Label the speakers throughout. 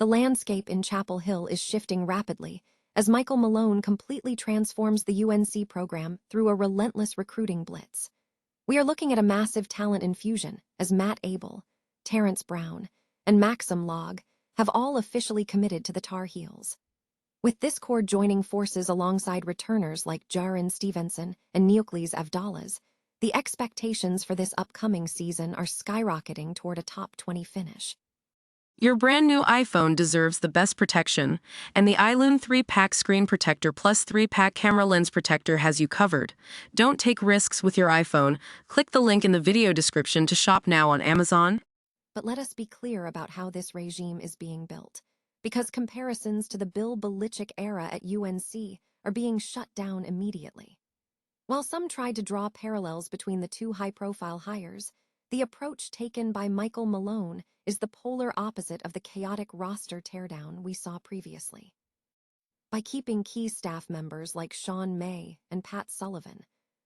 Speaker 1: The landscape in Chapel Hill is shifting rapidly as Michael Malone completely transforms the UNC program through a relentless recruiting blitz. We are looking at a massive talent infusion as Matt Abel, Terrence Brown, and Maxim Logue have all officially committed to the Tar Heels. With this core joining forces alongside returners like Joson Sanon and Neoklis Avdalas, the expectations for this upcoming season are skyrocketing toward a top 20 finish.
Speaker 2: Your brand new iPhone deserves the best protection, and the iLune 3-pack screen protector plus 3-pack camera lens protector has you covered. Don't take risks with your iPhone. Click the link in the video description to shop now on Amazon.
Speaker 1: But let us be clear about how this regime is being built, because comparisons to the Bill Belichick era at UNC are being shut down immediately. While some tried to draw parallels between the two high-profile hires, the approach taken by Michael Malone is the polar opposite of the chaotic roster teardown we saw previously. By keeping key staff members like Sean May and Pat Sullivan,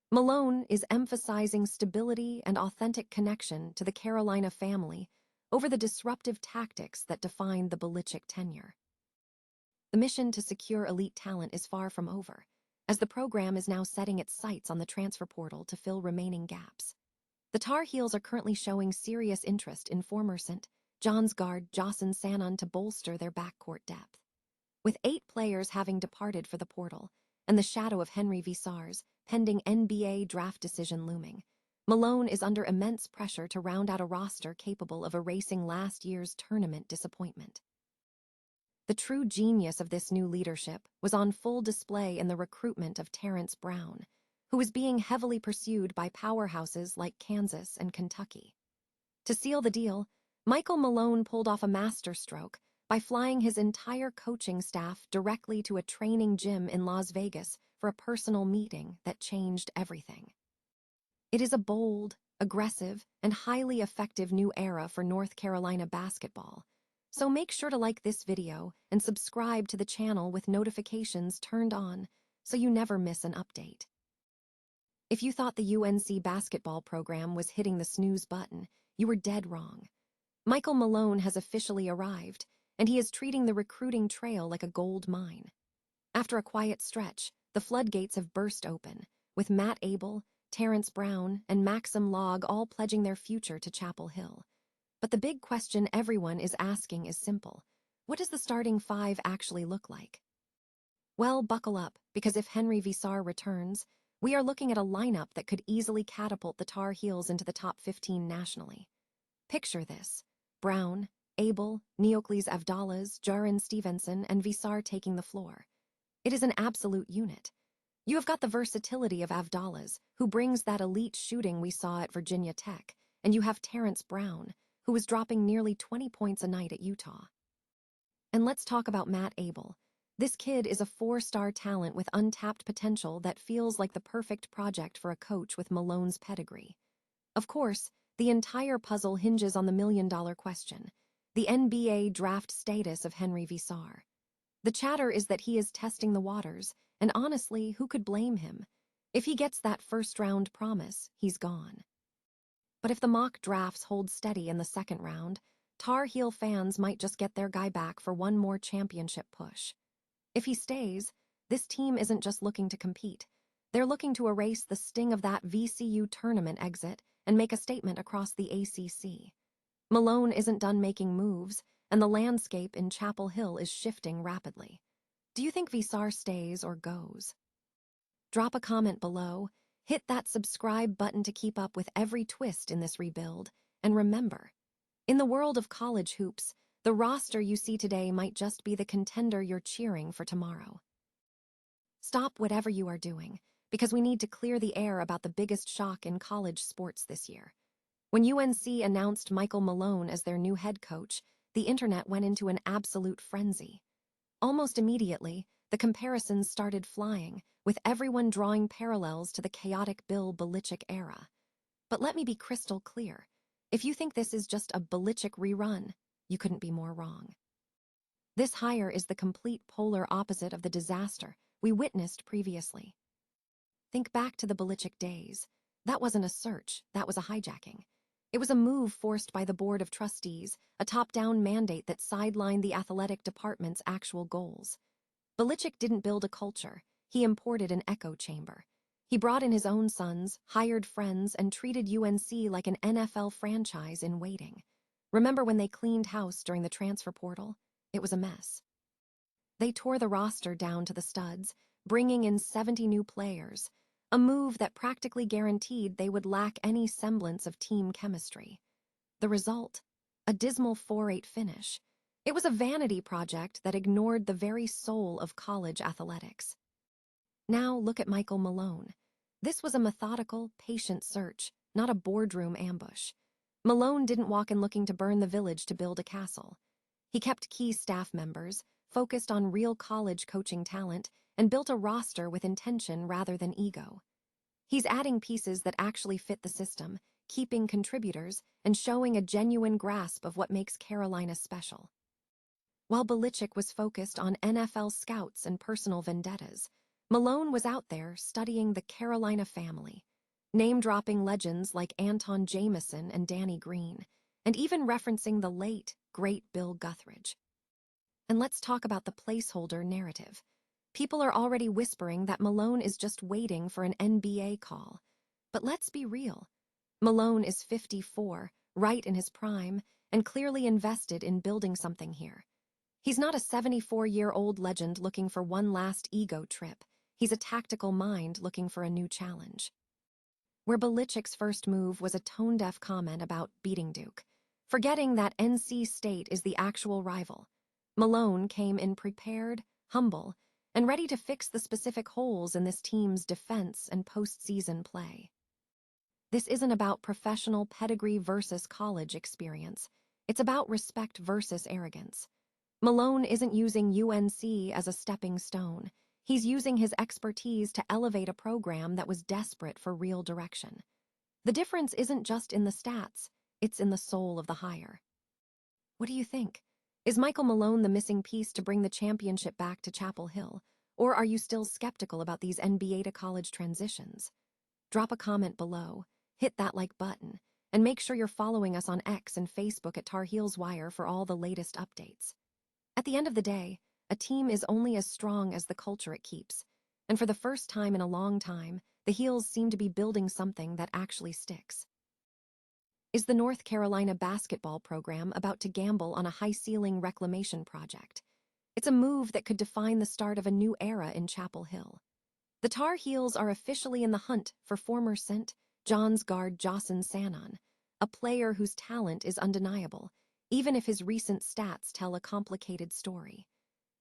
Speaker 1: Malone is emphasizing stability and authentic connection to the Carolina family over the disruptive tactics that defined the Belichick tenure. The mission to secure elite talent is far from over, as the program is now setting its sights on the transfer portal to fill remaining gaps. The Tar Heels are currently showing serious interest in former St. John's guard Joson Sanon to bolster their backcourt depth. With 8 players having departed for the portal, and the shadow of Henry Visar's pending NBA draft decision looming, Malone is under immense pressure to round out a roster capable of erasing last year's tournament disappointment. The true genius of this new leadership was on full display in the recruitment of Terrence Brown, who is being heavily pursued by powerhouses like Kansas and Kentucky. To seal the deal, Michael Malone pulled off a masterstroke by flying his entire coaching staff directly to a training gym in Las Vegas for a personal meeting that changed everything. It is a bold, aggressive, and highly effective new era for North Carolina basketball, so make sure to like this video and subscribe to the channel with notifications turned on so you never miss an update. If you thought the UNC basketball program was hitting the snooze button, you were dead wrong. Michael Malone has officially arrived, and he is treating the recruiting trail like a gold mine. After a quiet stretch, the floodgates have burst open, with Matt Abel, Terrence Brown, and Maxim Logue all pledging their future to Chapel Hill. But the big question everyone is asking is simple. What does the starting 5 actually look like? Well, buckle up, because if Henry Visar returns, we are looking at a lineup that could easily catapult the Tar Heels into the top 15 nationally. Picture this: Brown, Abel, Neoklis Avdalas, Joson Sanon, and Visar taking the floor. It is an absolute unit. You have got the versatility of Avdalas, who brings that elite shooting we saw at Virginia Tech, and you have Terrence Brown, who is dropping nearly 20 points a night at Utah. And let's talk about Matt Abel. This kid is a 4-star talent with untapped potential that feels like the perfect project for a coach with Malone's pedigree. Of course, the entire puzzle hinges on the million-dollar question: the NBA draft status of Henry Visar. The chatter is that he is testing the waters, and honestly, who could blame him? If he gets that first-round promise, he's gone. But if the mock drafts hold steady in the second round, Tar Heel fans might just get their guy back for one more championship push. If he stays, this team isn't just looking to compete. They're looking to erase the sting of that VCU tournament exit and make a statement across the ACC. Malone isn't done making moves, and the landscape in Chapel Hill is shifting rapidly. Do you think Visar stays or goes? Drop a comment below, hit that subscribe button to keep up with every twist in this rebuild, and remember, in the world of college hoops, the roster you see today might just be the contender you're cheering for tomorrow. Stop whatever you are doing, because we need to clear the air about the biggest shock in college sports this year. When UNC announced Michael Malone as their new head coach, the internet went into an absolute frenzy. Almost immediately, the comparisons started flying, with everyone drawing parallels to the chaotic Bill Belichick era. But let me be crystal clear. If you think this is just a Belichick rerun, you couldn't be more wrong. This hire is the complete polar opposite of the disaster we witnessed previously. Think back to the Belichick days. That wasn't a search, that was a hijacking. It was a move forced by the Board of Trustees, a top-down mandate that sidelined the athletic department's actual goals. Belichick didn't build a culture, he imported an echo chamber. He brought in his own sons, hired friends, and treated UNC like an NFL franchise in waiting. Remember when they cleaned house during the transfer portal? It was a mess. They tore the roster down to the studs, bringing in 70 new players, a move that practically guaranteed they would lack any semblance of team chemistry. The result? A dismal 4-8 finish. It was a vanity project that ignored the very soul of college athletics. Now look at Michael Malone. This was a methodical, patient search, not a boardroom ambush. Malone didn't walk in looking to burn the village to build a castle. He kept key staff members, focused on real college coaching talent, and built a roster with intention rather than ego. He's adding pieces that actually fit the system, keeping contributors, and showing a genuine grasp of what makes Carolina special. While Belichick was focused on NFL scouts and personal vendettas, Malone was out there studying the Carolina family, name-dropping legends like Anton Jameson and Danny Green, and even referencing the late, great Bill Guthridge. And let's talk about the placeholder narrative. People are already whispering that Malone is just waiting for an NBA call. But let's be real. Malone is 54, right in his prime, and clearly invested in building something here. He's not a 74-year-old legend looking for one last ego trip. He's a tactical mind looking for a new challenge. Where Belichick's first move was a tone-deaf comment about beating Duke, forgetting that NC State is the actual rival, Malone came in prepared, humble, and ready to fix the specific holes in this team's defense and postseason play. This isn't about professional pedigree versus college experience. It's about respect versus arrogance. Malone isn't using UNC as a stepping stone. He's using his expertise to elevate a program that was desperate for real direction. The difference isn't just in the stats, it's in the soul of the hire. What do you think? Is Michael Malone the missing piece to bring the championship back to Chapel Hill, or are you still skeptical about these NBA to college transitions? Drop a comment below, hit that like button, and make sure you're following us on X and Facebook at Tar Heels Wire for all the latest updates. At the end of the day, a team is only as strong as the culture it keeps, and for the first time in a long time, the Heels seem to be building something that actually sticks. Is the North Carolina basketball program about to gamble on a high-ceiling reclamation project? It's a move that could define the start of a new era in Chapel Hill. The Tar Heels are officially in the hunt for former St. John's guard Joson Sanon, a player whose talent is undeniable, even if his recent stats tell a complicated story.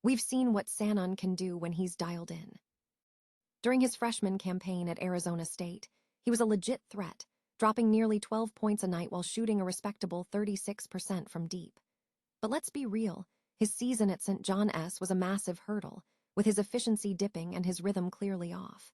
Speaker 1: We've seen what Sanon can do when he's dialed in. During his freshman campaign at Arizona State, he was a legit threat, dropping nearly 12 points a night while shooting a respectable 36% from deep. But let's be real, his season at St. John's was a massive hurdle, with his efficiency dipping and his rhythm clearly off.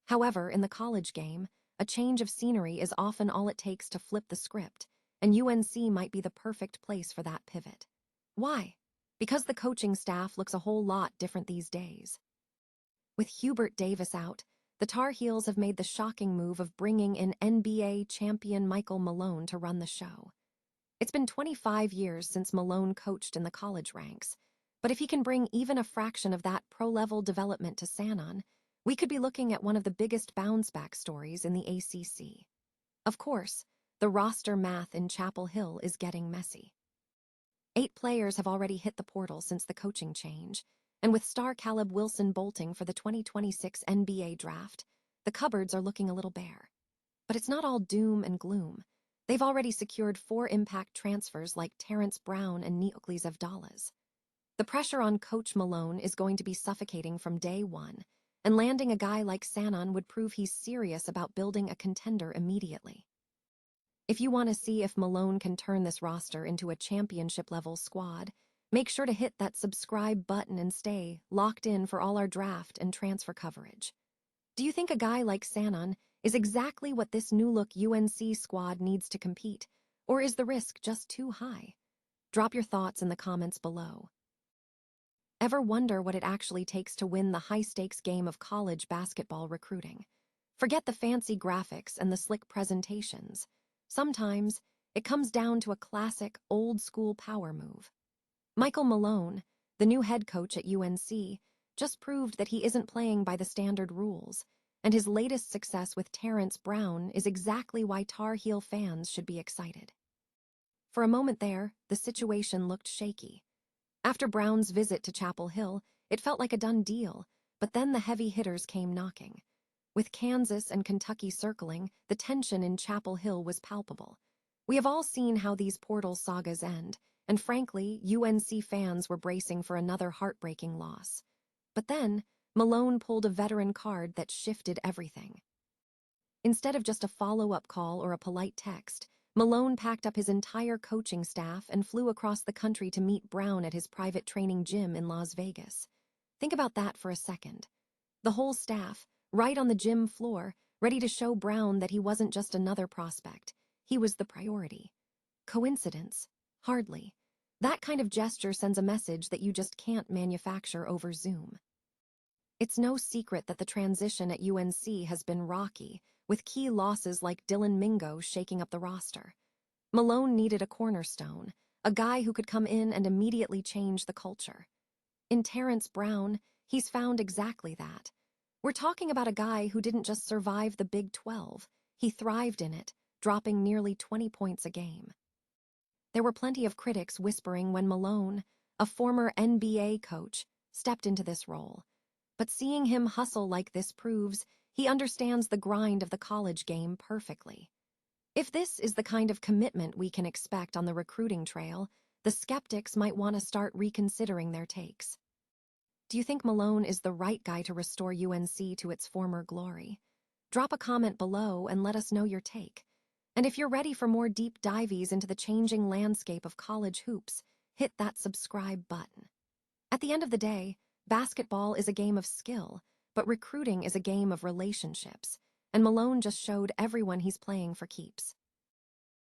Speaker 1: However, in the college game, a change of scenery is often all it takes to flip the script, and UNC might be the perfect place for that pivot. Why? Because the coaching staff looks a whole lot different these days. With Hubert Davis out, the Tar Heels have made the shocking move of bringing in NBA champion Michael Malone to run the show. It's been 25 years since Malone coached in the college ranks, but if he can bring even a fraction of that pro-level development to Sanon, we could be looking at one of the biggest bounce-back stories in the ACC. Of course, the roster math in Chapel Hill is getting messy. 8 players have already hit the portal since the coaching change, and with star Caleb Wilson bolting for the 2026 NBA draft, the cupboards are looking a little bare. But it's not all doom and gloom. They've already secured 4 impact transfers like Terrence Brown and Neoklis Avdalas. The pressure on Coach Malone is going to be suffocating from day one, and landing a guy like Sanon would prove he's serious about building a contender immediately. If you want to see if Malone can turn this roster into a championship-level squad, make sure to hit that subscribe button and stay locked in for all our draft and transfer coverage. Do you think a guy like Sanon is exactly what this new-look UNC squad needs to compete, or is the risk just too high? Drop your thoughts in the comments below. Ever wonder what it actually takes to win the high-stakes game of college basketball recruiting? Forget the fancy graphics and the slick presentations. Sometimes, It comes down to a classic, old-school power move. Michael Malone, the new head coach at UNC, just proved that he isn't playing by the standard rules, and his latest success with Terrence Brown is exactly why Tar Heel fans should be excited. For a moment there, the situation looked shaky. After Brown's visit to Chapel Hill, it felt like a done deal, but then the heavy hitters came knocking. With Kansas and Kentucky circling, the tension in Chapel Hill was palpable. We have all seen how these portal sagas end, and frankly, UNC fans were bracing for another heartbreaking loss. But then, Malone pulled a veteran card that shifted everything. Instead of just a follow-up call or a polite text, Malone packed up his entire coaching staff and flew across the country to meet Brown at his private training gym in Las Vegas. Think about that for a second. The whole staff, right on the gym floor, ready to show Brown that he wasn't just another prospect. He was the priority. Coincidence? Hardly. That kind of gesture sends a message that you just can't manufacture over Zoom. It's no secret that the transition at UNC has been rocky, with key losses like Dylan Mingo shaking up the roster. Malone needed a cornerstone, a guy who could come in and immediately change the culture. In Terrence Brown, he's found exactly that. We're talking about a guy who didn't just survive the Big 12, he thrived in it, dropping nearly 20 points a game. There were plenty of critics whispering when Malone, a former NBA coach, stepped into this role. But seeing him hustle like this proves he understands the grind of the college game perfectly. If this is the kind of commitment we can expect on the recruiting trail, the skeptics might want to start reconsidering their takes. Do you think Malone is the right guy to restore UNC to its former glory? Drop a comment below and let us know your take. And if you're ready for more deep dives into the changing landscape of college hoops, hit that subscribe button. At the end of the day, basketball is a game of skill, but recruiting is a game of relationships, and Malone just showed everyone he's playing for keeps.